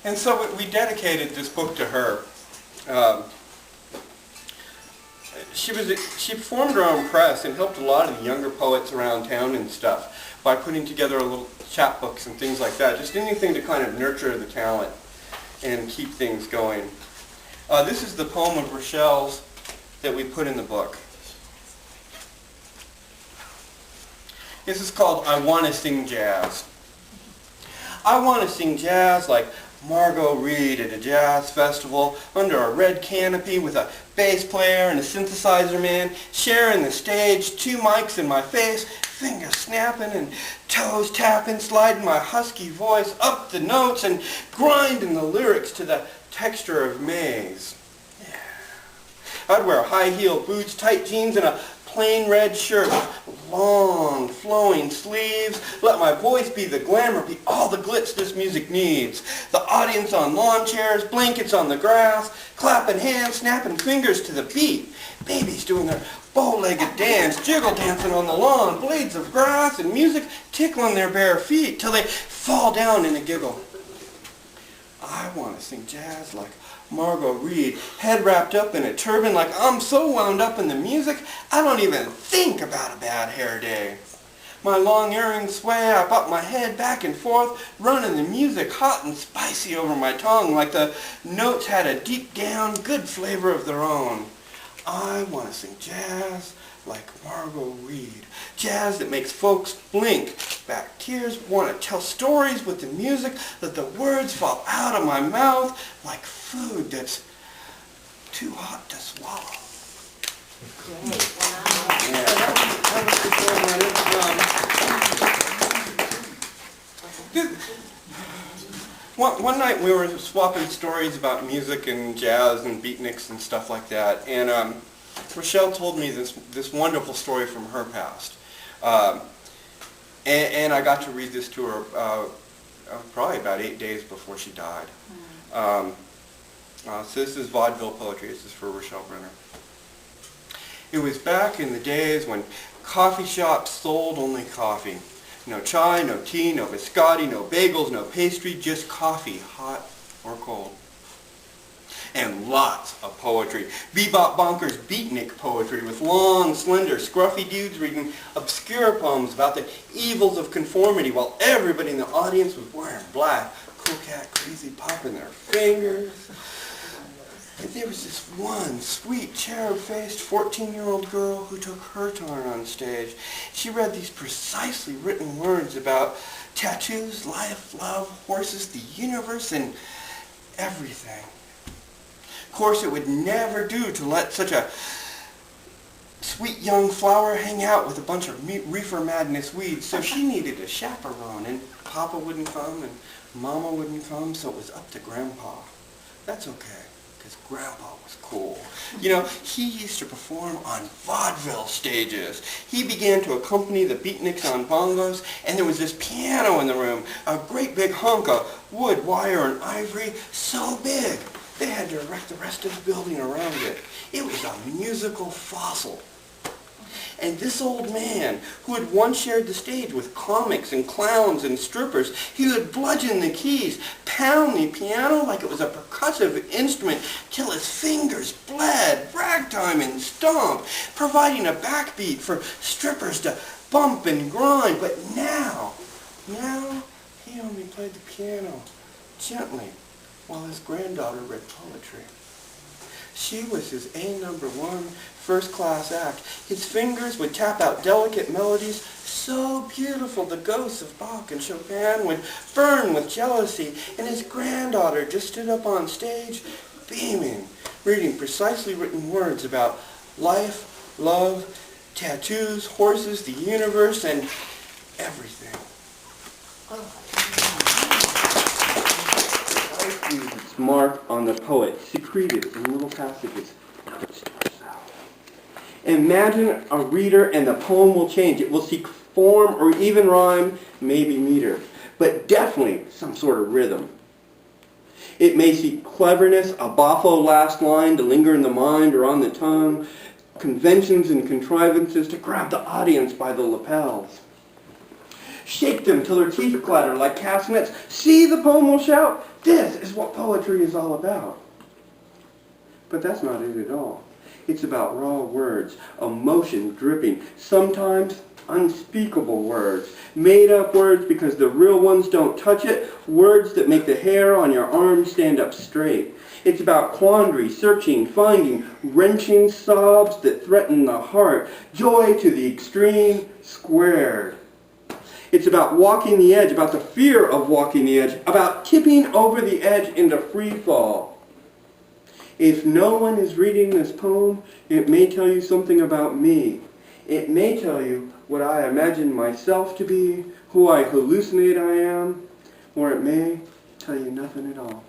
And so we dedicated this book to her. Um, she formed her own press and helped a lot of the younger poets around town and stuff by putting together a little chapbooks and things like that. Just anything to kind of nurture the talent and keep things going. This is the poem of Rochelle's that we put in the book. This is called I Want to Sing Jazz. I want to sing jazz like Margot Reed at a jazz festival under a red canopy with a bass player and a synthesizer man, sharing the stage, 2 mics in my face, fingers snapping and toes tapping, sliding my husky voice up the notes and grinding the lyrics to the texture of maize. Yeah. I'd wear high-heel boots, tight jeans, and a plain red shirt with long, flowing sleeves. Let my voice be the glamour, be all the glitz this music needs. The audience on lawn chairs, blankets on the grass, clapping hands, snapping fingers to the beat. Babies doing their bow-legged dance, jiggle dancing on the lawn, blades of grass and music tickling their bare feet till they fall down in a giggle. I want to sing jazz like Margot Reed, head wrapped up in a turban like I'm so wound up in the music, I don't even think about a bad hair day. My long earrings sway, I bop my head back and forth, running the music hot and spicy over my tongue like the notes had a deep down good flavor of their own. I want to sing jazz like Margot Reed. Jazz that makes folks blink back tears, want to tell stories with the music, that the words fall out of my mouth like food that's too hot to swallow. Yeah, one night we were swapping stories about music and jazz and beatniks and stuff like that, and Rochelle told me this wonderful story from her past. And I got to read this to her probably about 8 days before she died. So this is vaudeville poetry. This is for Rochelle Brenner. It was back in the days when coffee shops sold only coffee. No chai, no tea, no biscotti, no bagels, no pastry, just coffee, hot or cold. And lots of poetry. Bebop bonkers beatnik poetry with long, slender, scruffy dudes reading obscure poems about the evils of conformity while everybody in the audience was wearing black. Cool cat crazy popping their fingers. And there was this one sweet, cherub-faced 14-year-old girl who took her turn on stage. She read these precisely written words about tattoos, life, love, horses, the universe, and everything. Of course, it would never do to let such a sweet young flower hang out with a bunch of reefer madness weeds, so she needed a chaperone, and Papa wouldn't come, and Mama wouldn't come, so it was up to Grandpa. That's okay, because Grandpa was cool. You know, he used to perform on vaudeville stages. He began to accompany the beatniks on bongos, and there was this piano in the room, a great big hunk of wood, wire, and ivory, so big they had to erect the rest of the building around it. It was a musical fossil. And this old man, who had once shared the stage with comics and clowns and strippers, he would bludgeon the keys, pound the piano like it was a percussive instrument till his fingers bled, ragtime and stomp, providing a backbeat for strippers to bump and grind. But now he only played the piano gently while his granddaughter read poetry. She was his A#1 first-class act. His fingers would tap out delicate melodies so beautiful the ghosts of Bach and Chopin would burn with jealousy, and his granddaughter just stood up on stage, beaming, reading precisely written words about life, love, tattoos, horses, the universe, and everything. Its mark on the poet, secreted in little passages. Imagine a reader and the poem will change. It will seek form or even rhyme, maybe meter, but definitely some sort of rhythm. It may seek cleverness, a boffo last line to linger in the mind or on the tongue, conventions and contrivances to grab the audience by the lapels. Shake them till their teeth clatter like castanets. See, the poem will shout. This is what poetry is all about. But that's not it at all. It's about raw words, emotion dripping, sometimes unspeakable words, made up words because the real ones don't touch it, words that make the hair on your arm stand up straight. It's about quandary, searching, finding, wrenching sobs that threaten the heart, joy to the extreme, squared. It's about walking the edge, about the fear of walking the edge, about tipping over the edge into free fall. If no one is reading this poem, it may tell you something about me. It may tell you what I imagine myself to be, who I hallucinate I am, or it may tell you nothing at all.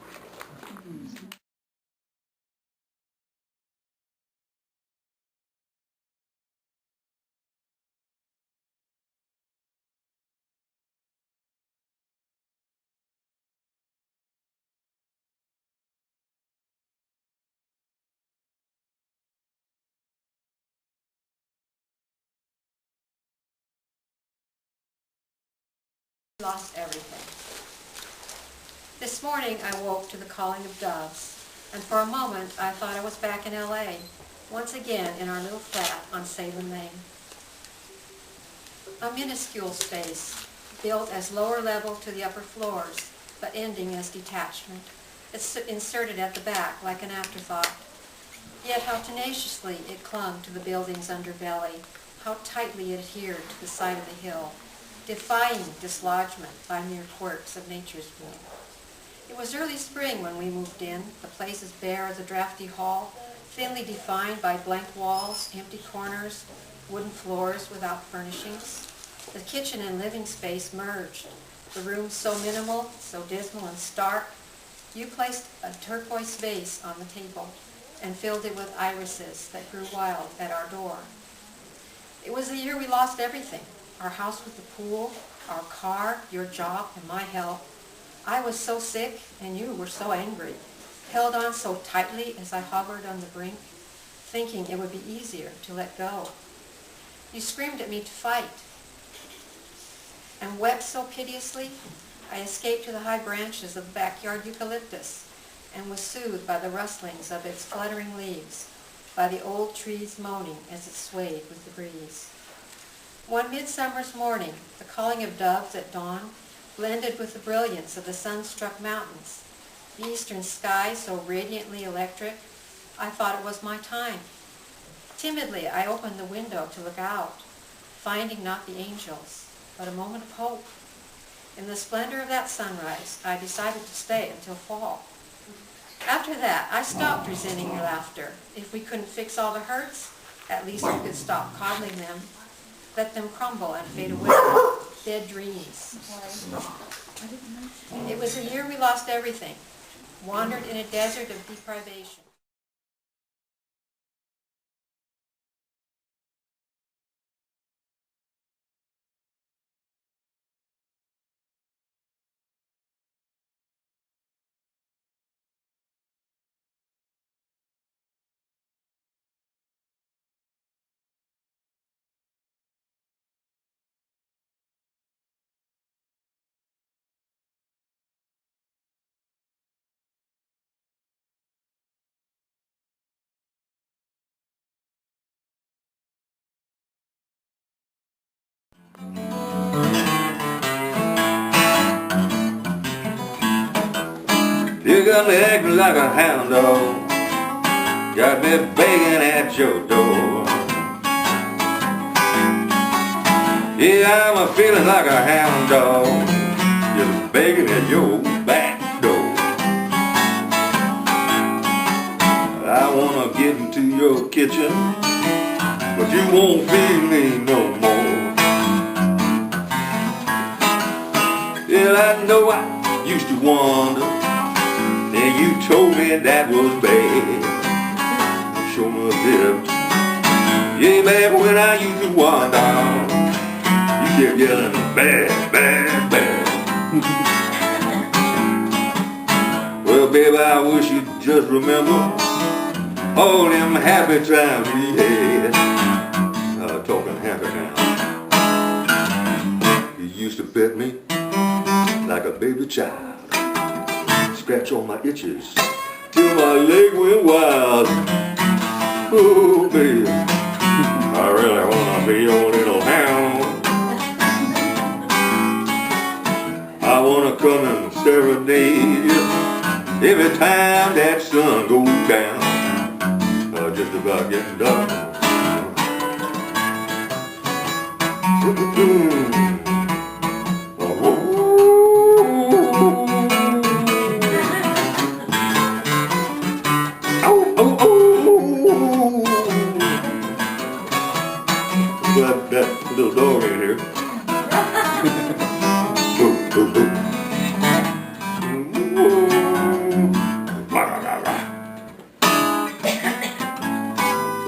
Lost everything. This morning I woke to the calling of doves, and for a moment I thought I was back in L.A., once again in our little flat on Salem, Maine. A minuscule space, built as lower level to the upper floors, but ending as detachment. It's inserted at the back like an afterthought. Yet how tenaciously it clung to the building's underbelly, how tightly it adhered to the side of the hill, defying dislodgement by mere quirks of nature's will. It was early spring when we moved in, the place as bare as a drafty hall, thinly defined by blank walls, empty corners, wooden floors without furnishings. The kitchen and living space merged, the room so minimal, so dismal and stark. You placed a turquoise vase on the table and filled it with irises that grew wild at our door. It was the year we lost everything. Our house with the pool, our car, your job, and my health. I was so sick, and you were so angry, held on so tightly as I hovered on the brink, thinking it would be easier to let go. You screamed at me to fight, and wept so piteously, I escaped to the high branches of the backyard eucalyptus, and was soothed by the rustlings of its fluttering leaves, by the old trees moaning as it swayed with the breeze. One midsummer's morning, the calling of doves at dawn blended with the brilliance of the sun-struck mountains. The eastern sky so radiantly electric, I thought it was my time. Timidly, I opened the window to look out, finding not the angels, but a moment of hope. In the splendor of that sunrise, I decided to stay until fall. After that, I stopped resenting your laughter. If we couldn't fix all the hurts, at least we could stop coddling them. Let them crumble and fade away, dead dreams. It was a year we lost everything, wandered in a desert of deprivation. You got me acting like a hound dog, got me begging at your door. Yeah, I'm a feeling like a hound dog, just begging at your back door. I wanna get into your kitchen, but you won't feed me no more. Yeah, I know I used to wonder, and you told me that was bad. Show me a difference. Yeah, back when I used to wander, you kept yelling bad, bad, bad. Well, baby, I wish you'd just remember all them happy times we had. Talking happy now. You used to pet me like a baby child. Scratch on my itches till my leg went wild. Oh, baby, I really wanna be your little hound. I wanna come and serenade you every time that sun goes down. Just about getting done. Glad that little dog ain't here.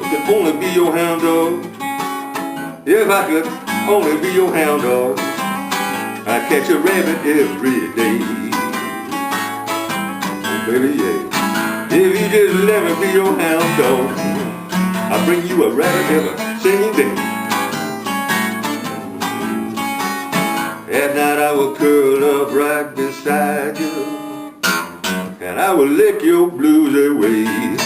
If I could only be your hound dog, if I could only be your hound dog, I'd catch a rabbit every day. Oh baby, yeah. If you just let me be your hound dog, I'll bring you a rabbit every single day. At night I will curl up right beside you, and I will lick your blues away.